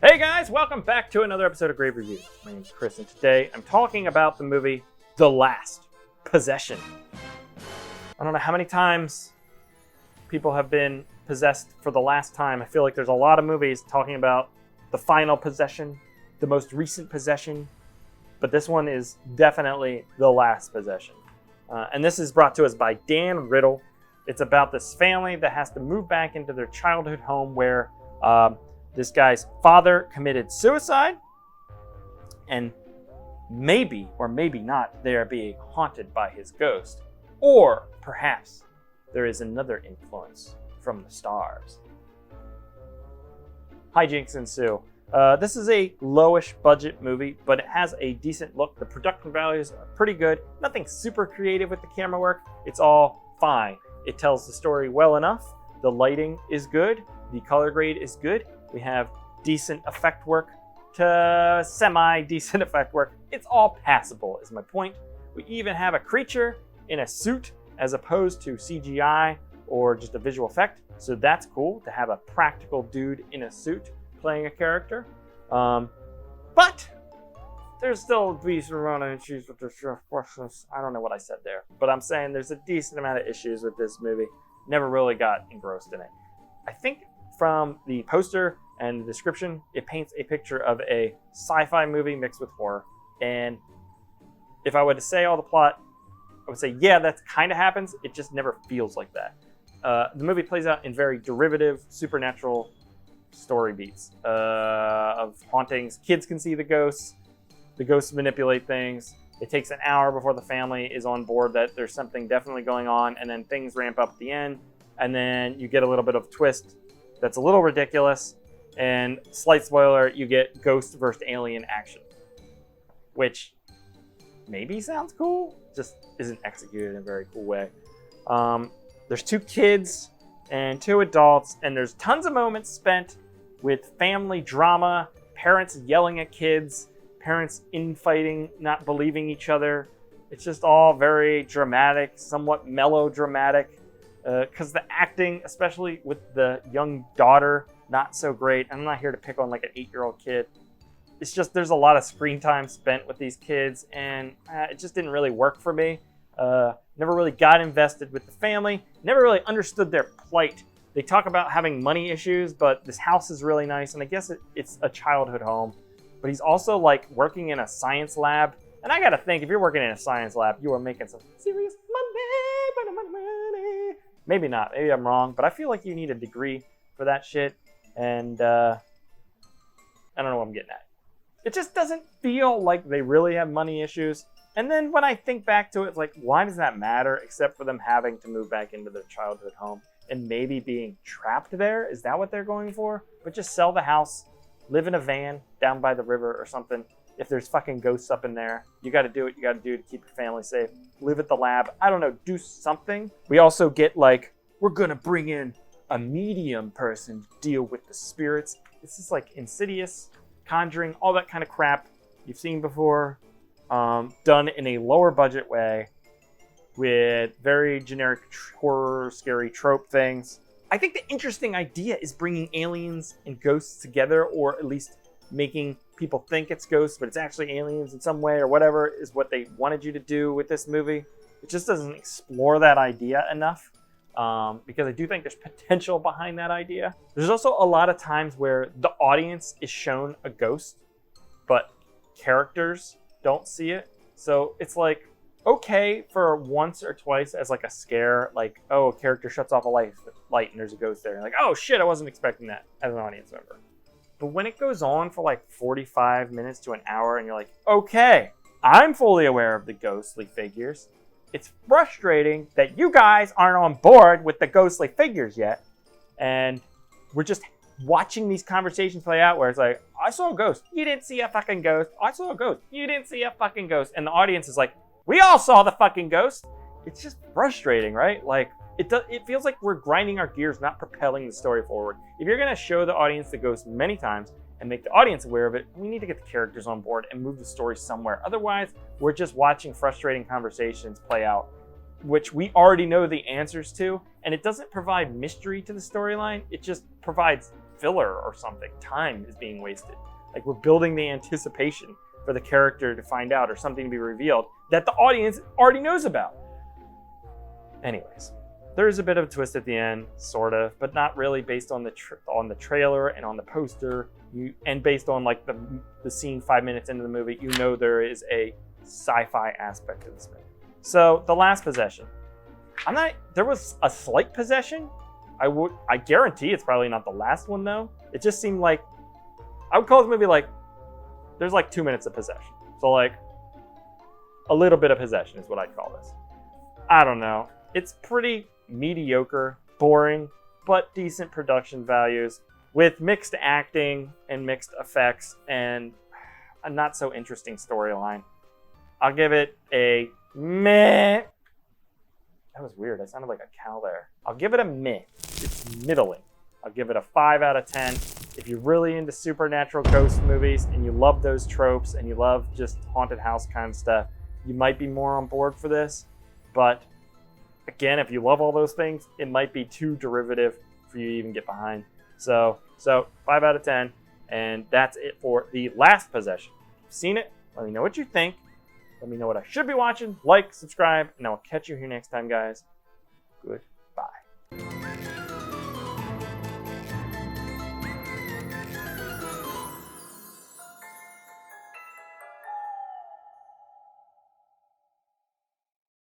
Hey guys, welcome back to another episode of Grave Reviews. My name's Chris, and today I'm talking about the movie The Last Possession. I don't know how many times people have been possessed for the last time. I feel like there's a lot of movies talking about the final possession, the most recent possession, but this one is definitely The Last Possession. And this is brought to us by Dan Riddle. It's about this family that has to move back into their childhood home where this guy's father committed suicide, and maybe or maybe not, they are being haunted by his ghost. Or perhaps there is another influence from the stars. Hijinks ensue. This is a lowish budget movie, but it has a decent look. The production values are pretty good. Nothing super creative with the camera work. It's all fine. It tells the story well enough. The lighting is good. The color grade is good. We have decent effect work to semi-decent effect work. It's all passable, is my point. We even have a creature in a suit as opposed to CGI or just a visual effect. So that's cool to have a practical dude in a suit playing a character. But there's still decent amount of issues with this. I don't know what I said there, but I'm saying there's a decent amount of issues with this movie. Never really got engrossed in it. I think from the poster and the description, it paints a picture of a sci-fi movie mixed with horror. And if I were to say all the plot, I would say, yeah, that kind of happens. It just never feels like that. The movie plays out in very derivative, supernatural story beats of hauntings. Kids can see the ghosts manipulate things. It takes an hour before the family is on board that there's something definitely going on, and then things ramp up at the end, and then you get a little bit of twist that's a little ridiculous, and slight spoiler, you get ghost versus alien action, which maybe sounds cool, just isn't executed in a very cool way. There's 2 kids and 2 adults, and there's tons of moments spent with family drama, parents yelling at kids, parents infighting, not believing each other. It's just all very dramatic, somewhat melodramatic, because the acting, especially with the young daughter, not so great. I'm not here to pick on like an 8-year-old kid. It's just there's a lot of screen time spent with these kids, and it just didn't really work for me. Never really got invested with the family. Never really understood their plight. They talk about having money issues, but this house is really nice, and I guess it's a childhood home. But he's also like working in a science lab. And I gotta think, if you're working in a science lab, you are making some serious money. Maybe not, maybe I'm wrong, but I feel like you need a degree for that shit. And I don't know what I'm getting at. It just doesn't feel like they really have money issues. And then when I think back to it, it's like, why does that matter except for them having to move back into their childhood home and maybe being trapped there? Is that what they're going for? But just sell the house, live in a van down by the river or something. If there's fucking ghosts up in there, you got to do what you got to do to keep your family safe. Live at the lab. I don't know, do something. We also get like, we're going to bring in a medium person to deal with the spirits. This is like Insidious, Conjuring, all that kind of crap you've seen before, done in a lower budget way with very generic horror, scary trope things. I think the interesting idea is bringing aliens and ghosts together, or at least making people think it's ghosts, but it's actually aliens in some way, or whatever is what they wanted you to do with this movie. It just doesn't explore that idea enough, because I do think there's potential behind that idea. There's also a lot of times where the audience is shown a ghost, but characters don't see it. So it's like, okay for once or twice as like a scare, like, oh, a character shuts off a light and there's a ghost there. And like, oh shit, I wasn't expecting that as an audience member. But when it goes on for like 45 minutes to an hour and you're like, okay, I'm fully aware of the ghostly figures. It's frustrating that you guys aren't on board with the ghostly figures yet. And we're just watching these conversations play out where it's like, I saw a ghost. You didn't see a fucking ghost. I saw a ghost. You didn't see a fucking ghost. And the audience is like, we all saw the fucking ghost. It's just frustrating, right? Like, it feels like we're grinding our gears, not propelling the story forward. If you're going to show the audience the ghost many times and make the audience aware of it, we need to get the characters on board and move the story somewhere. Otherwise, we're just watching frustrating conversations play out, which we already know the answers to, and it doesn't provide mystery to the storyline. It just provides filler or something. Time is being wasted. Like, we're building the anticipation for the character to find out or something to be revealed that the audience already knows about. Anyways, there is a bit of a twist at the end, sort of, but not really, based on the trailer and on the poster. And based on like the scene 5 minutes into the movie, you know there is a sci-fi aspect of this movie. So The Last Possession. There was a slight possession. I guarantee it's probably not the last one though. It just seemed like, I would call this movie like, there's like 2 minutes of possession. So like a little bit of possession is what I'd call this. I don't know. It's pretty mediocre, boring, but decent production values with mixed acting and mixed effects and a not so interesting storyline. I'll give it a meh. That was weird. I sounded like a cow there. I'll give it a meh. It's middling. I'll give it a 5 out of 10. If you're really into supernatural ghost movies and you love those tropes and you love just haunted house kind of stuff, you might be more on board for this. But again, if you love all those things, it might be too derivative for you to even get behind. So 5 out of 10. And that's it for The Last Possession. If you've seen it, let me know what you think. Let me know what I should be watching. Like, subscribe, and I will catch you here next time, guys. Good.